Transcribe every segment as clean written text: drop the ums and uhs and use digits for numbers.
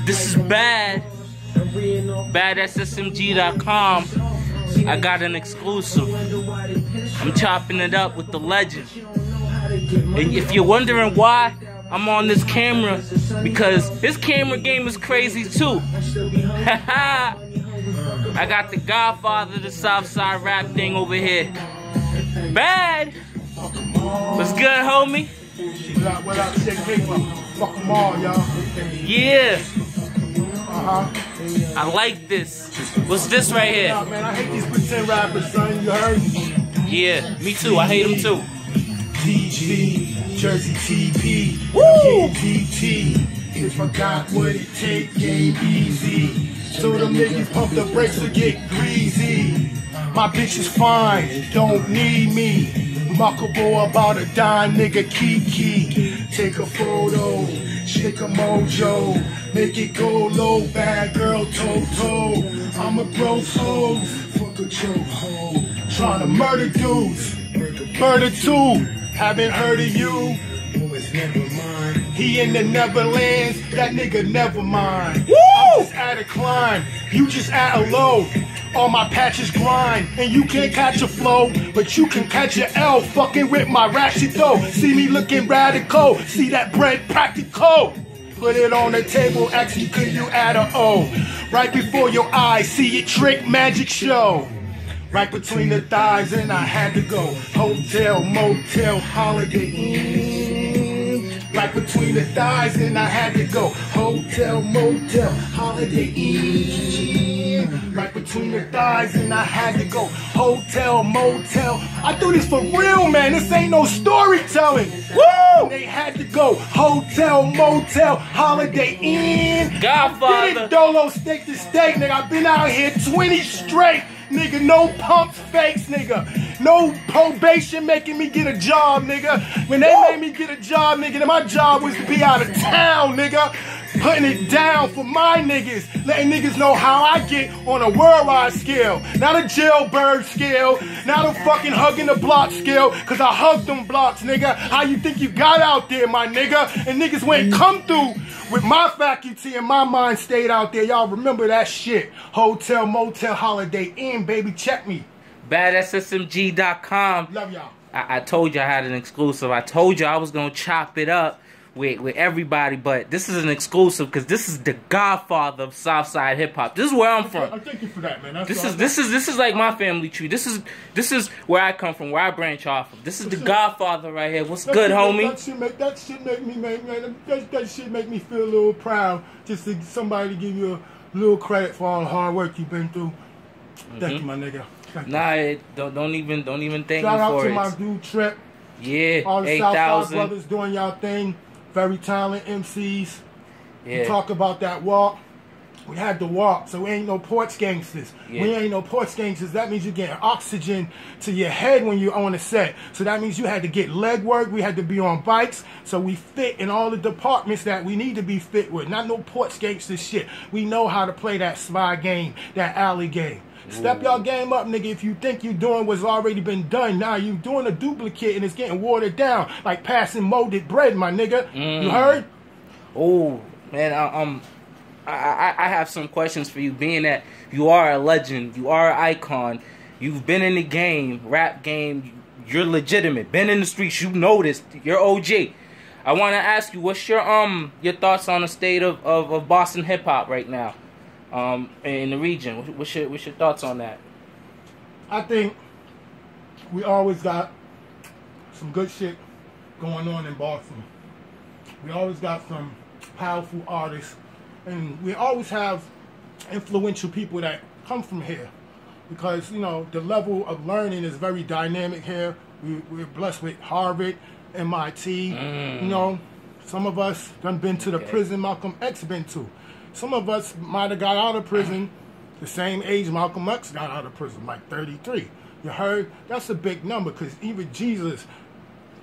This is B.A.D.D. B.A.D.SSMG.com. I got an exclusive. I'm chopping it up with the legend. And if you're wondering why I'm on this camera, because his camera game is crazy too. I got the godfather of the Southside rap thing over here. B.A.D.D. What's good, homie? What up, shit paper? Fuck them all, y'all. Yeah. I like this. What's this right here? Nah, man, I hate these pretend rappers, son. You heard? Yeah, me too. I hate them too. DG, Jersey TP, KDT. If I got what it take, game easy. So them niggas pump the brakes to get greasy. My bitch is fine, don't need me. Muckable about a dime, nigga, Kiki. Take a photo, shake a mojo, make it go low, bad girl, toe. I'm a bro ho, fuck a choke ho. Tryna murder dudes, murder two. Haven't heard of you. He in the Neverlands, that nigga never mind. I'm just at a climb, you just at a low. All my patches grind, and you can't catch a flow, but you can catch an L fucking with my ratchet though. See me looking radical, see that bread practical. Put it on the table, ask you could you add a O. Right before your eyes, see it trick magic show. Right between the thighs and I had to go. Hotel, motel, Holiday Inn. Right between the thighs and I had to go. Hotel, motel, Holiday Inn. Right between the thighs and I had to go. Hotel, motel. I do this for real, man. This ain't no storytelling. Woo! They had to go. Hotel, motel, Holiday Inn. Godfather. Did it, Dolo, steak to steak, nigga. I've been out here 20 straight. Nigga, no pumps, fakes, nigga. No probation making me get a job, nigga. When they made me get a job, nigga, then my job was to be out of town, nigga. Putting it down for my niggas. Letting niggas know how I get on a worldwide scale. Not a jailbird scale. Not a fucking hugging the block scale. Cause I hugged them blocks, nigga. How you think you got out there, my nigga? And niggas went come through with my faculty and my mind stayed out there. Y'all remember that shit. Hotel, motel, Holiday Inn, baby. Check me. B.A.D.SSMG.com. Love y'all. I told you I had an exclusive. I told you I was going to chop it up with everybody, but this is an exclusive because this is the godfather of Southside hip hop. This is where I'm from. I thank you for that, man. This is like my family tree. This is where I come from, where I branch off of. This is the godfather right here. What's good, homie? That shit make me feel a little proud. Just to somebody to give you a little credit for all the hard work you've been through. Thank you, my nigga. Nah, don't even thank Shout me out for to it. my dude Trip. Yeah, all the 8,000 Southside brothers doing y'all thing. Very talented MCs. Yeah. You talk about that walk. We had to walk, so we ain't no porch gangsters. Yeah. We ain't no porch gangsters. That means you're getting oxygen to your head when you're on the set. So that means you had to get leg work. We had to be on bikes. So we fit in all the departments that we need to be fit with. Not no porch gangster shit. We know how to play that spy game, that alley game. Step y'all game up, nigga. If you think you doing what's already been done, now you doing a duplicate and it's getting watered down like passing molded bread, my nigga. You heard? Oh man, I have some questions for you. Being that you are a legend, you are an icon, you've been in the game, rap game, you're legitimate. Been in the streets, you know this. You're OG. I want to ask you, what's your thoughts on the state of Boston hip hop right now? In the region, what's your thoughts on that? I think we always got some good shit going on in Boston. We always got some powerful artists, and we always have influential people that come from here, because you know the level of learning is very dynamic here. We're blessed with Harvard, MIT. You know, some of us done been to the prison Malcolm X been to. Some of us might have got out of prison the same age Malcolm X got out of prison, like 33. You heard? That's a big number, because even Jesus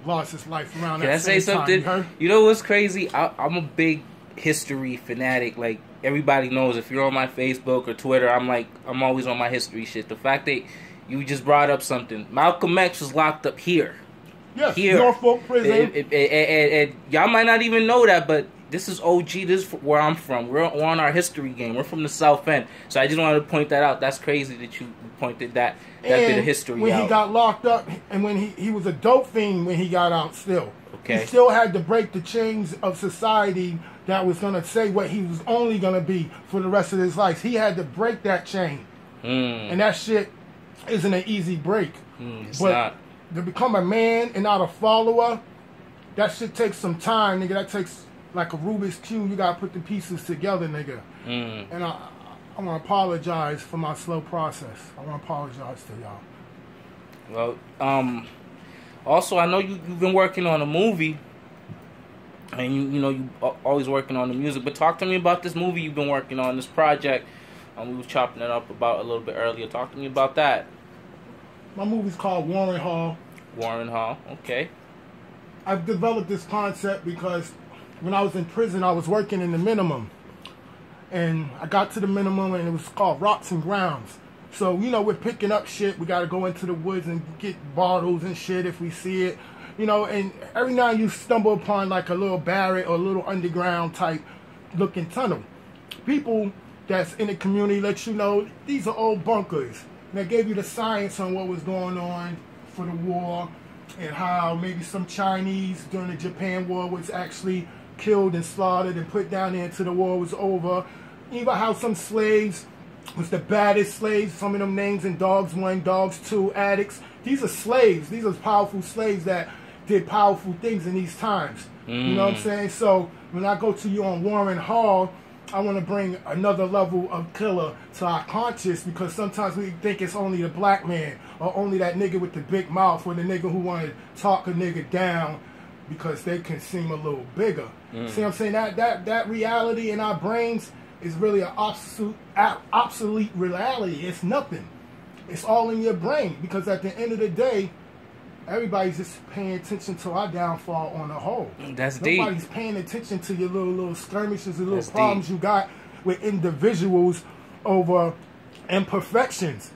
lost his life around that same time. Can I say something? You know what's crazy? I'm a big history fanatic. Like, everybody knows, if you're on my Facebook or Twitter, I'm always on my history shit. The fact that you just brought up something. Malcolm X was locked up here. Yes, Norfolk prison. And y'all might not even know that, but this is OG. This is where I'm from. We're on our history game. We're from the South End. So I just wanted to point that out. That's crazy that you pointed that bit of history when out. He got locked up, and when he was a dope fiend when he got out still. Okay. He still had to break the chains of society that was going to say what he was only going to be for the rest of his life. He had to break that chain. And that shit isn't an easy break. It's not. To become a man and not a follower, that shit takes some time, nigga. That takes like a Rubik's Cube. You got to put the pieces together, nigga. And I want to apologize for my slow process. I want to apologize to y'all. Well, also, I know you've been working on a movie, and you always working on the music. But talk to me about this movie you've been working on, this project. We was chopping it up about a little bit earlier. Talk to me about that. My movie's called Warren Hall. Warren Hall, okay. I've developed this concept because when I was in prison, I was working in the minimum. And I got to the minimum, and it was called Rocks and Grounds. So, we're picking up shit. We got to go into the woods and get bottles and shit if we see it. And every now and you stumble upon like a little barret or a little underground type looking tunnel. People that's in the community let you know these are old bunkers. And they gave you the science on what was going on for the war and how maybe some Chinese during the Japan War was actually killed and slaughtered and put down there until the war was over. Even how some slaves was the baddest slaves, some of them names in Dogs 1, Dogs 2, Addicts. These are slaves. These are powerful slaves that did powerful things in these times. You know what I'm saying? So when I go to you on Warren Hall, I want to bring another level of killer to our conscious, because sometimes we think it's only the black man or only that nigga with the big mouth or the nigga who want to talk a nigga down because they can seem a little bigger. See what I'm saying? That reality in our brains is really an obsolete reality. It's nothing. It's all in your brain, because at the end of the day, everybody's just paying attention to our downfall on the whole. That's deep. Nobody's paying attention to your little skirmishes and little problems you got with individuals over imperfections.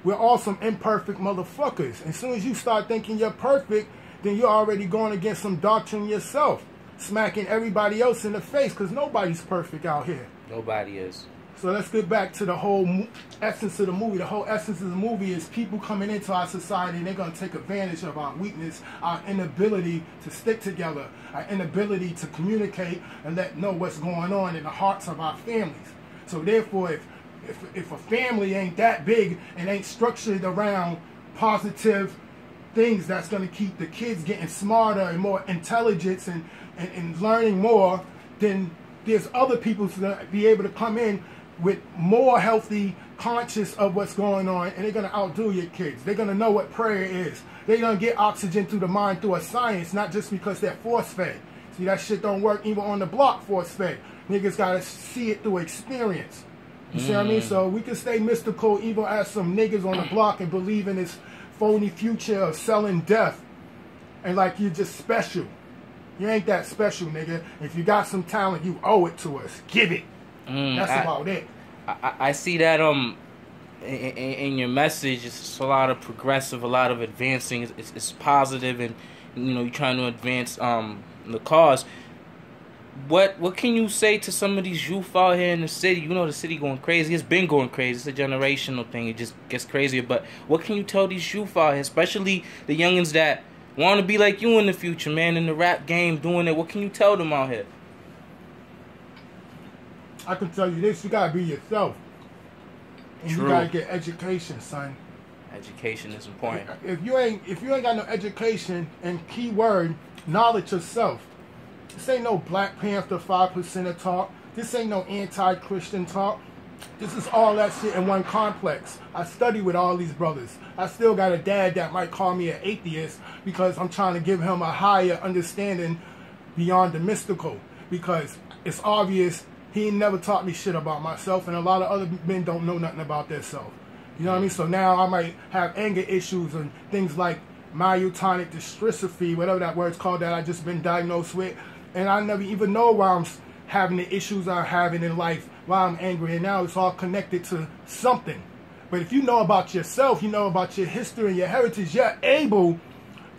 We're all some imperfect motherfuckers. As soon as you start thinking you're perfect, then you're already going against some doctrine yourself, smacking everybody else in the face, because nobody's perfect out here. Nobody is. So let's get back to the whole essence of the movie. The whole essence of the movie is people coming into our society, and they're going to take advantage of our weakness, our inability to stick together, our inability to communicate and let know what's going on in the hearts of our families. So therefore, if a family ain't that big and ain't structured around positive things that's going to keep the kids getting smarter and more intelligence and learning more, then there's other people who's going to be able to come in with more healthy conscious of what's going on, and they're going to outdo your kids. They're going to know what prayer is. They're going to get oxygen through the mind through a science, not just because they're force-fed. See, that shit don't work even on the block force-fed. Niggas got to see it through experience. You see what I mean? So we can stay mystical even as some niggas on the block and believe in this phony future of selling death and like you're just special. You ain't that special, nigga. If you got some talent, you owe it to us. Give it. That's about it. I see that in your message. It's a lot of progressive, a lot of advancing. It's positive, and you're trying to advance the cause. What can you say to some of these youth out here in the city? The city going crazy. It's been going crazy. It's a generational thing. It just gets crazier. But what can you tell these youth out here, especially the youngins that want to be like you in the future, man, in the rap game, doing it? What can you tell them out here? I can tell you this: you gotta be yourself, and True. You gotta get education, son. Education is important. If you ain't got no education, and keyword knowledge yourself. This ain't no Black Panther 5%er talk. This ain't no anti-Christian talk. This is all that shit in one complex. I study with all these brothers. I still got a dad that might call me an atheist because I'm trying to give him a higher understanding beyond the mystical. Because it's obvious he ain't never taught me shit about myself, and a lot of other men don't know nothing about themselves. You know what I mean? So now I might have anger issues and things like myotonic dystrophy, whatever that word's called, that I just been diagnosed with. And I never even know why I'm having the issues I'm having in life, why I'm angry, and now it's all connected to something. But if you know about yourself, you know about your history and your heritage, you're able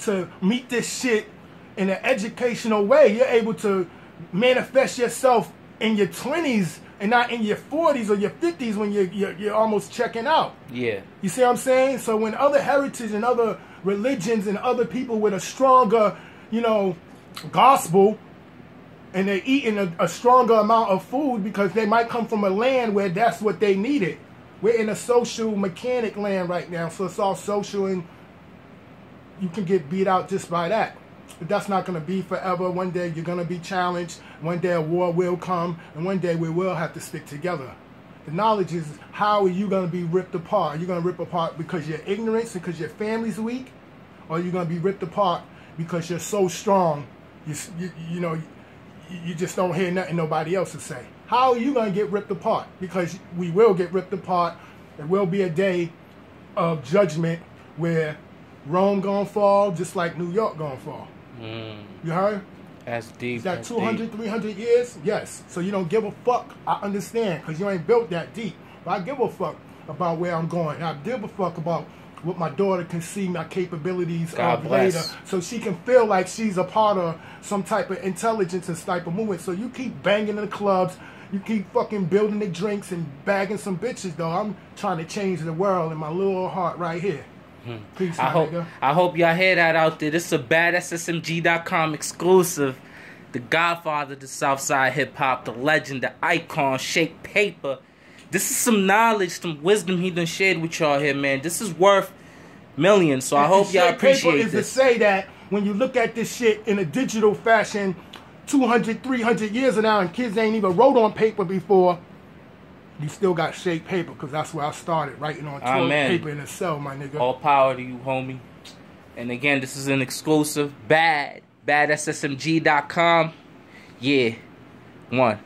to meet this shit in an educational way. You're able to manifest yourself in your 20s and not in your 40s or your 50s when you're almost checking out. Yeah. You see what I'm saying? So when other heritage and other religions and other people with a stronger, gospel, and they're eating a stronger amount of food because they might come from a land where that's what they needed. We're in a social mechanic land right now, so it's all social, and you can get beat out just by that. But that's not going to be forever. One day you're going to be challenged. One day a war will come, and one day we will have to stick together. The knowledge is, how are you going to be ripped apart? Are you going to rip apart because you're ignorant, because your family's weak? Or are you going to be ripped apart because you're so strong, you just don't hear nothing nobody else to say? How are you going to get ripped apart? Because we will get ripped apart. There will be a day of judgment where Rome gonna fall just like New York gonna fall. You heard? That's deep. Is that 200, 300 years? Yes. So you don't give a fuck. I understand, because you ain't built that deep. But I give a fuck about where I'm going. I give a fuck about what my daughter can see my capabilities of later, so she can feel like she's a part of some type of intelligence and type of movement. So you keep banging in the clubs, you keep fucking building the drinks and bagging some bitches, though. I'm trying to change the world in my little heart right here. Peace, I hope y'all hear that out there. This is a BADDSSMG.com exclusive. The godfather of the Southside hip hop, the legend, the icon, Shake Paper. This is some knowledge, some wisdom he done shared with y'all here, man. This is worth millions, so I hope y'all appreciate this. Is to say that when you look at this shit in a digital fashion, 200, 300 years from now, and kids ain't even wrote on paper before, you still got Shake Paper, because that's where I started, writing on toilet paper in a cell, my nigga. All power to you, homie. And again, this is an exclusive. BADDSSMG.com. Yeah. 1.